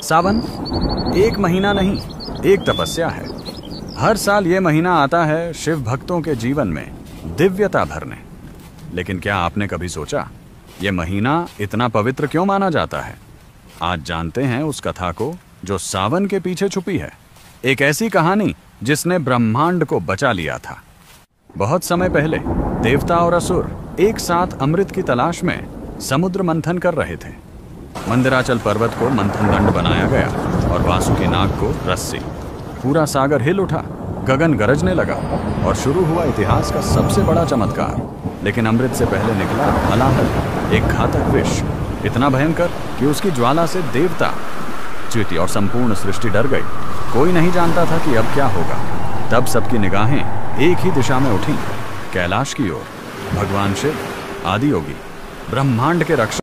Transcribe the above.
सावन एक महीना नहीं, एक तपस्या है। हर साल ये महीना आता है शिव भक्तों के जीवन में दिव्यता भरने। लेकिन क्या आपने कभी सोचा ये महीना इतना पवित्र क्यों माना जाता है? आज जानते हैं उस कथा को जो सावन के पीछे छुपी है। एक ऐसी कहानी जिसने ब्रह्मांड को बचा लिया था। बहुत समय पहले देवता और असुर एक साथ अमृत की तलाश में समुद्र मंथन कर रहे थे। मंदिराचल पर्वत को मंथन दंड बनाया गया और वासुकी नाग को रस्सी। पूरा सागर हिल उठा, गगन गरजने लगा और शुरू हुआ इतिहास का सबसे बड़ा चमत्कार। लेकिन अमृत से पहले निकला हलाहल, एक घातक विष, इतना भयंकर कि उसकी ज्वाला से देवता, चींटी और संपूर्ण सृष्टि डर गई। कोई नहीं जानता था कि अब क्या होगा। तब सबकी निगाहें एक ही दिशा में उठी, कैलाश की ओर। भगवान शिव, आदि योगी, ब्रह्मांड के रक्षक